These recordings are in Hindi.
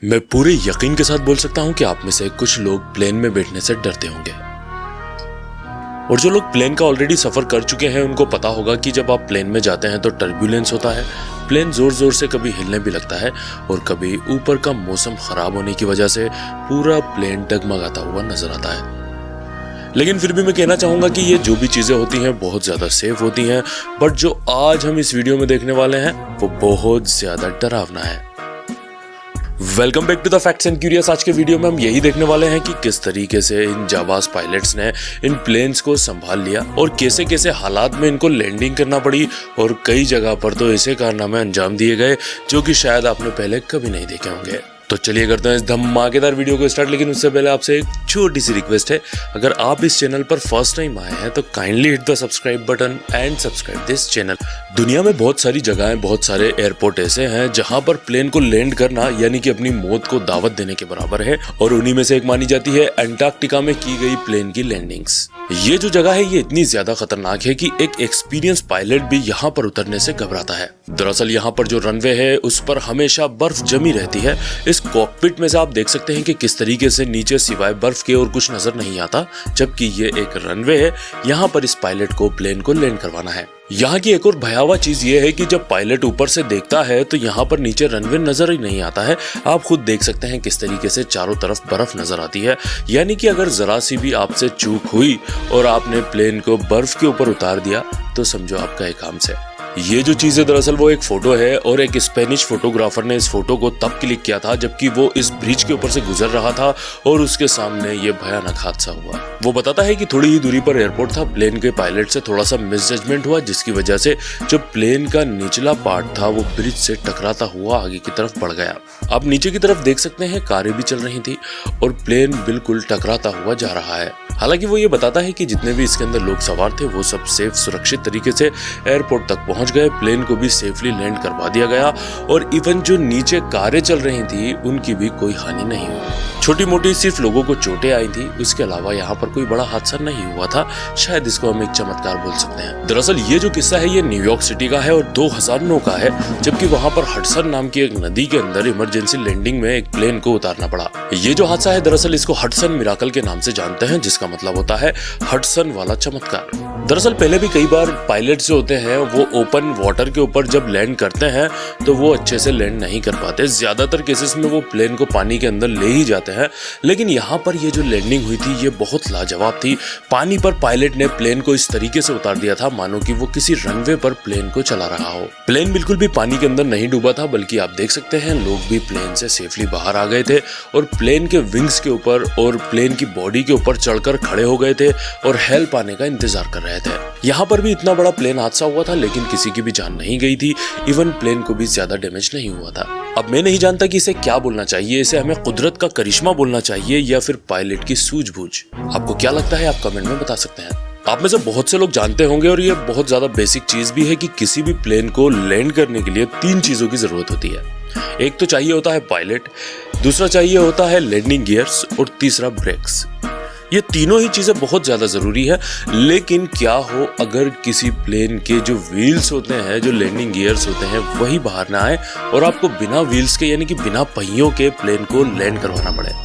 मैं पूरे यकीन के साथ बोल सकता हूं कि आप में से कुछ लोग प्लेन में बैठने से डरते होंगे और जो लोग प्लेन का ऑलरेडी सफर कर चुके हैं उनको पता होगा कि जब आप प्लेन में जाते हैं तो टर्ब्यूलेंस होता है। प्लेन जोर जोर से कभी हिलने भी लगता है और कभी ऊपर का मौसम खराब होने की वजह से पूरा प्लेन डगमगाता हुआ नजर आता है। लेकिन फिर भी मैं कहना चाहूंगा कि ये जो भी चीजें होती हैं बहुत ज्यादा सेफ होती हैं, बट जो आज हम इस वीडियो में देखने वाले हैं वो बहुत ज्यादा डरावना है। Welcome back to the facts and curious. आज के वीडियो में हम यही देखने वाले हैं कि किस तरीके से इन जाबाज पायलट्स ने इन प्लेन्स को संभाल लिया और कैसे कैसे हालात में इनको लैंडिंग करना पड़ी और कई जगह पर तो ऐसे कारनामे अंजाम दिए गए जो कि शायद आपने पहले कभी नहीं देखे होंगे। तो चलिए करते हैं इस धमाकेदार वीडियो को स्टार्ट। लेकिन उससे पहले आपसे एक छोटी सी रिक्वेस्ट है, अगर आप इस चैनल पर फर्स्ट टाइम आए हैं तो kindly hit the subscribe button and subscribe this channel. दुनिया में बहुत सारी जगहें, बहुत सारे एयरपोर्ट ऐसे हैं जहां पर प्लेन को लैंड करना यानी कि अपनी मौत को दावत देने के बराबर है और उन्हीं में से एक मानी जाती है अंटार्कटिका में की गई प्लेन की लैंडिंग्स। ये जो जगह है ये इतनी ज्यादा खतरनाक है कि एक एक्सपीरियंस पायलट भी यहाँ पर उतरने से घबराता है। दरअसल यहाँ पर जो रनवे है उस पर हमेशा बर्फ जमी रहती है। इस कॉकपिट में से आप देख सकते हैं कि किस तरीके से नीचे सिवाय बर्फ के और कुछ नजर नहीं आता, जबकि ये एक रनवे है। यहाँ पर इस पायलट को प्लेन को लैंड करवाना है। यहाँ की एक और भयावह चीज ये है कि जब पायलट ऊपर से देखता है तो यहाँ पर नीचे रनवे नजर ही नहीं आता है। आप खुद देख सकते हैं किस तरीके से चारों तरफ बर्फ नजर आती है, यानी कि अगर जरा सी भी आपसे चूक हुई और आपने प्लेन को बर्फ के ऊपर उतार दिया तो समझो आपका एक काम से। ये जो चीज है दरअसल वो एक फोटो है और एक स्पेनिश फोटोग्राफर ने इस फोटो को तब क्लिक किया था जबकि वो इस ब्रिज के ऊपर से गुजर रहा था और उसके सामने ये भयानक हादसा हुआ। वो बताता है कि थोड़ी ही दूरी पर एयरपोर्ट था, प्लेन के पायलट से थोड़ा सा मिसजजमेंट हुआ जिसकी वजह से जो प्लेन का निचला पार्ट था वो ब्रिज से टकराता हुआ आगे की तरफ बढ़ गया। आप नीचे की तरफ देख सकते हैं कारें भी चल रही थी और प्लेन बिल्कुल टकराता हुआ जा रहा है। हालांकि वो ये बताता है कि जितने भी इसके अंदर लोग सवार थे वो सब सेफ सुरक्षित तरीके से एयरपोर्ट तक पहुंच गए। प्लेन को भी सेफली लैंड करवा दिया गया और इवन जो नीचे कारें चल रही थी उनकी भी कोई हानि नहीं हुई। छोटी मोटी सिर्फ लोगों को चोटें आई थी, उसके अलावा यहाँ पर कोई बड़ा हादसा नहीं हुआ था। शायद इसको हम एक चमत्कार बोल सकते हैं। दरअसल ये जो किस्सा है ये न्यूयॉर्क सिटी का है और 2009 का है, जबकि वहाँ पर हडसन नाम की एक नदी के अंदर इमरजेंसी लैंडिंग में एक प्लेन को उतारना पड़ा। ये जो हादसा है दरअसल इसको हडसन मिराकल के नाम से जानते हैं, जिसका मतलब होता है हडसन वाला चमत्कार। दरअसल पहले भी कई बार पायलट जो होते हैं वो ओपन वाटर के ऊपर जब लैंड करते हैं तो वो अच्छे से लैंड नहीं कर पाते। ज्यादातर केसेस में वो प्लेन को पानी के अंदर ले ही जाते हैं, लेकिन यहाँ पर ये जो लैंडिंग हुई थी ये बहुत लाजवाब थी। पानी पर पायलट ने प्लेन को इस तरीके से उतार दिया था मानो कि वो किसी रनवे पर प्लेन को चला रहा हो। प्लेन बिल्कुल भी पानी के अंदर नहीं डूबा था, बल्कि आप देख सकते हैं लोग भी प्लेन से सेफली बाहर आ गए थे और प्लेन के विंग्स के ऊपर और प्लेन की बॉडी के ऊपर चढ़कर खड़े हो गए थे और हेल्प आने का इंतजार कर रहे थे। यहाँ पर भी इतना बड़ा प्लेन हादसा हुआ था लेकिन किसी की भी जान नहीं गई थी, इवन प्लेन को भी ज्यादा डैमेज नहीं हुआ था। अब मैं नहीं जानता कि इसे क्या बोलना चाहिए, इसे हमें कुदरत का करिश्मा बोलना चाहिए या फिर पायलट की सूझबूझ। आपको क्या लगता है आप कमेंट में बता सकते हैं। आप में से बहुत से लोग जानते होंगे और ये बहुत ज्यादा बेसिक चीज भी है कि किसी भी प्लेन को लैंड करने के लिए 3 चीजों की जरूरत होती है। एक तो चाहिए होता है पायलट, दूसरा चाहिए होता है लैंडिंग गियर्स और तीसरा ब्रेक्स। ये तीनों ही चीजें बहुत ज्यादा जरूरी है। लेकिन क्या हो अगर किसी प्लेन के जो व्हील्स होते हैं, जो लैंडिंग गियर्स होते हैं वही बाहर ना आए और आपको बिना व्हील्स के यानी कि बिना पहियों के प्लेन को लैंड करवाना पड़े।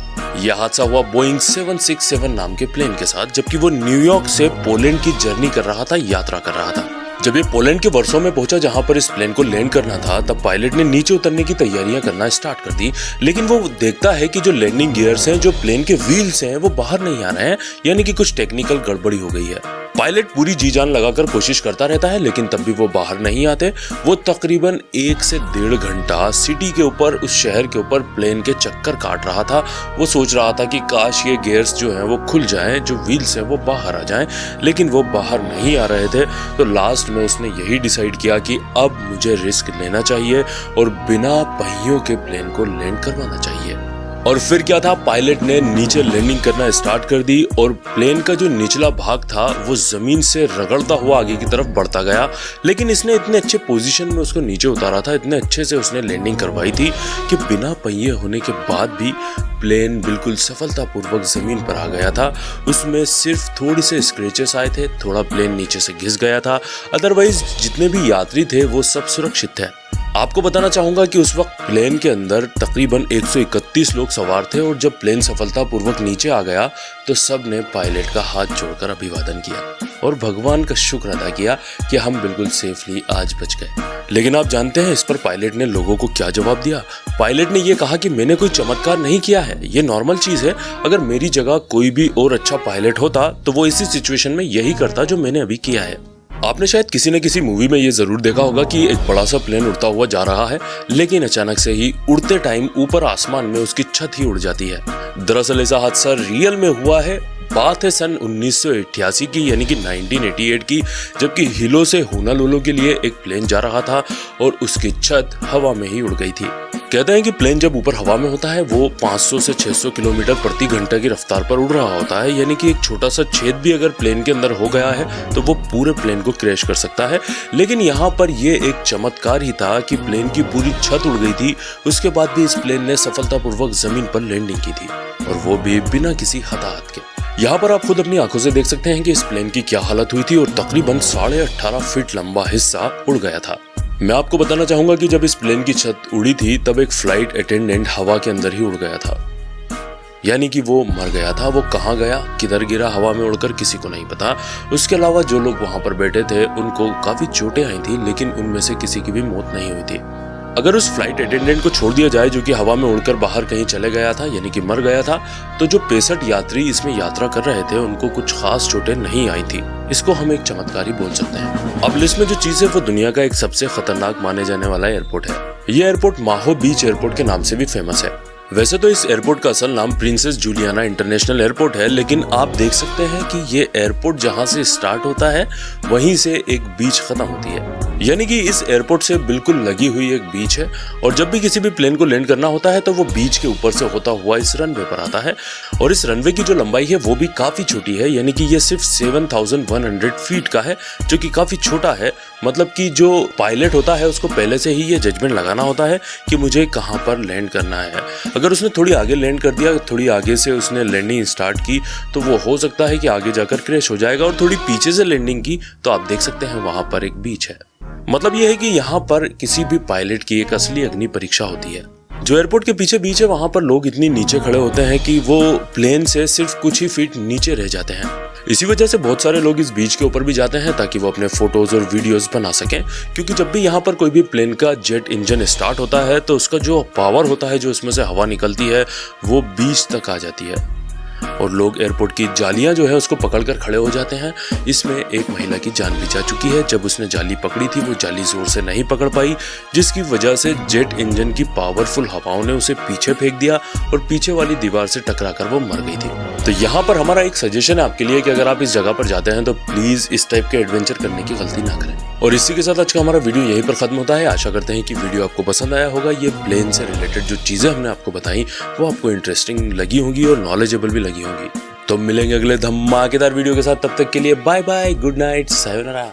यह हादसा हुआ बोइंग 767 नाम के प्लेन के साथ, जबकि वो न्यूयॉर्क से पोलैंड की जर्नी कर रहा था, यात्रा कर रहा था। जब ये पोलैंड के वर्सो में पहुंचा जहां पर इस प्लेन को लैंड करना था, तब पायलट ने नीचे उतरने की तैयारियां करना स्टार्ट कर दी। लेकिन वो देखता है कि जो लैंडिंग गियर्स हैं, जो प्लेन के व्हील्स हैं, वो बाहर नहीं आ रहे हैं, यानी कि कुछ टेक्निकल गड़बड़ी हो गई है। पायलट पूरी जी जान लगाकर कोशिश करता रहता है लेकिन तब भी वो बाहर नहीं आते। वो तकरीबन 1 से 1.5 घंटा सिटी के ऊपर, उस शहर के ऊपर प्लेन के चक्कर काट रहा था। वो सोच रहा था कि काश ये गियर्स जो हैं वो खुल जाएं, जो व्हील्स हैं वो बाहर आ जाएं, लेकिन वो बाहर नहीं आ रहे थे। तो लास्ट में उसने यही डिसाइड किया कि अब मुझे रिस्क लेना चाहिए और बिना पहियों के प्लेन को लैंड करवाना चाहिए। और फिर क्या था, पायलट ने नीचे लैंडिंग करना स्टार्ट कर दी और प्लेन का जो निचला भाग था वो जमीन से रगड़ता हुआ आगे की तरफ बढ़ता गया। लेकिन इसने इतने अच्छे पोजीशन में उसको नीचे उतारा था, इतने अच्छे से उसने लैंडिंग करवाई थी कि बिना पहिए होने के बाद भी प्लेन बिल्कुल सफलतापूर्वक जमीन पर आ गया था। उसमें सिर्फ थोड़ी से स्क्रैचेस आए थे, थोड़ा प्लेन नीचे से घिस गया था, अदरवाइज जितने भी यात्री थे वो सब सुरक्षित थे। आपको बताना चाहूंगा कि उस वक्त प्लेन के अंदर तकरीबन 131 लोग सवार थे और जब प्लेन सफलतापूर्वक नीचे आ गया तो सब ने पायलट का हाथ जोड़कर अभिवादन किया और भगवान का शुक्र अदा किया कि हम बिल्कुल सेफली आज बच गए। लेकिन आप जानते हैं इस पर पायलट ने लोगों को क्या जवाब दिया? पायलट ने यह कहा कि मैंने कोई चमत्कार नहीं किया है, ये नॉर्मल चीज है। अगर मेरी जगह कोई भी और अच्छा पायलट होता तो वो इसी सिचुएशन में यही करता जो मैंने अभी किया है। आपने शायद किसी न किसी मूवी में ये जरूर देखा होगा कि एक बड़ा सा प्लेन उड़ता हुआ जा रहा है, लेकिन अचानक से ही उड़ते टाइम ऊपर आसमान में उसकी छत ही उड़ जाती है। दरअसल ऐसा हादसा रियल में हुआ है। बात है सन 1988 की, यानी कि 1988 की, जबकि हिलो से होनोलुलु के लिए एक प्लेन जा रहा था और उसकी छत हवा में ही उड़ गई थी। कहते हैं कि प्लेन जब ऊपर हवा में होता है वो 500 से 600 किलोमीटर प्रति घंटा की रफ्तार पर उड़ रहा होता है, यानी कि एक छोटा सा छेद भी अगर प्लेन के अंदर हो गया है तो वो पूरे प्लेन को क्रैश कर सकता है। लेकिन यहाँ पर ये एक चमत्कार ही था कि प्लेन की पूरी छत उड़ गई थी, उसके बाद भी इस प्लेन ने सफलतापूर्वक जमीन पर लैंडिंग की थी और वो भी बिना किसी हताहत के। यहाँ पर आप खुद अपनी आंखों से देख सकते हैं कि इस प्लेन की क्या हालत हुई थी और तकरीबन 18.5 फीट लंबा हिस्सा उड़ गया था। मैं आपको बताना चाहूंगा कि जब इस प्लेन की छत उड़ी थी तब एक फ्लाइट अटेंडेंट हवा के अंदर ही उड़ गया था, यानी कि वो मर गया था। वो कहाँ गया, किधर गिरा हवा में उड़कर, किसी को नहीं पता। उसके अलावा जो लोग वहां पर बैठे थे उनको काफी चोटें आई थी, लेकिन उनमें से किसी की भी मौत नहीं हुई थी। अगर उस फ्लाइट अटेंडेंट को छोड़ दिया जाए जो कि हवा में उड़कर बाहर कहीं चले गया था, यानी कि मर गया था, तो जो 65 यात्री इसमें यात्रा कर रहे थे उनको कुछ खास चोटें नहीं आई थी। इसको हम एक चमत्कार ही बोल सकते हैं। अब लिस्ट में जो चीज है वो दुनिया का एक सबसे खतरनाक माने जाने वाला एयरपोर्ट है। ये एयरपोर्ट माहो बीच एयरपोर्ट के नाम से भी फेमस है। वैसे तो इस एयरपोर्ट का असल नाम प्रिंसेस जूलियाना इंटरनेशनल एयरपोर्ट है, लेकिन आप देख सकते हैं कि ये एयरपोर्ट जहां से स्टार्ट होता है वहीं से एक बीच खत्म होती है, यानी कि इस एयरपोर्ट से बिल्कुल लगी हुई एक बीच है। और जब भी किसी भी प्लेन को लैंड करना होता है तो वो बीच के ऊपर से होता हुआ इस रनवे पर आता है। और इस रनवे की जो लंबाई है वो भी काफी छोटी है, यानी कि ये सिर्फ 7100 फीट का है, जो कि काफी छोटा है। मतलब कि जो पायलट होता है उसको पहले से ही ये जजमेंट लगाना होता है कि मुझे कहाँ पर लैंड करना है। अगर उसने थोड़ी आगे लैंड कर दिया, थोड़ी आगे से उसने लैंडिंग स्टार्ट की, तो वो हो सकता है कि आगे जाकर क्रैश हो जाएगा। और थोड़ी पीछे से लैंडिंग की तो आप देख सकते हैं वहां पर एक बीच है। मतलब यह है कि यहाँ पर किसी भी पायलट की एक असली अग्नि परीक्षा होती है। जो एयरपोर्ट के पीछे बीच है वहां पर लोग इतनी नीचे खड़े होते हैं कि वो प्लेन से सिर्फ कुछ ही फीट नीचे रह जाते हैं। इसी वजह से बहुत सारे लोग इस बीच के ऊपर भी जाते हैं ताकि वो अपने फोटोज और वीडियोस बना सकें, क्योंकि जब भी यहाँ पर कोई भी प्लेन का जेट इंजन स्टार्ट होता है तो उसका जो पावर होता है, जो उसमें से हवा निकलती है, वो बीच तक आ जाती है और लोग एयरपोर्ट की जालियां जो है उसको पकड़कर खड़े हो जाते हैं। इसमें एक महिला की जान भी जा चुकी है। जब उसने जाली पकड़ी थी वो जाली जोर से नहीं पकड़ पाई, जिसकी वजह से जेट इंजन की पावरफुल हवाओं ने उसे पीछे फेंक दिया और पीछे वाली दीवार से टकराकर वो मर गई थी। तो यहाँ पर हमारा एक सजेशन है आपके लिए कि अगर आप इस जगह पर जाते हैं तो प्लीज इस टाइप के एडवेंचर करने की गलती ना करें। और इसी के साथ आज का हमारा वीडियो यहीं पर खत्म होता है। आशा करते हैं कि वीडियो आपको पसंद आया होगा। ये प्लेन से रिलेटेड जो चीजें हमने आपको बताई वो आपको इंटरेस्टिंग लगी होंगी और नॉलेजेबल भी लगी होंगी। तो मिलेंगे अगले धमाकेदार वीडियो के साथ, तब तक के लिए bye bye, good night, sayonara.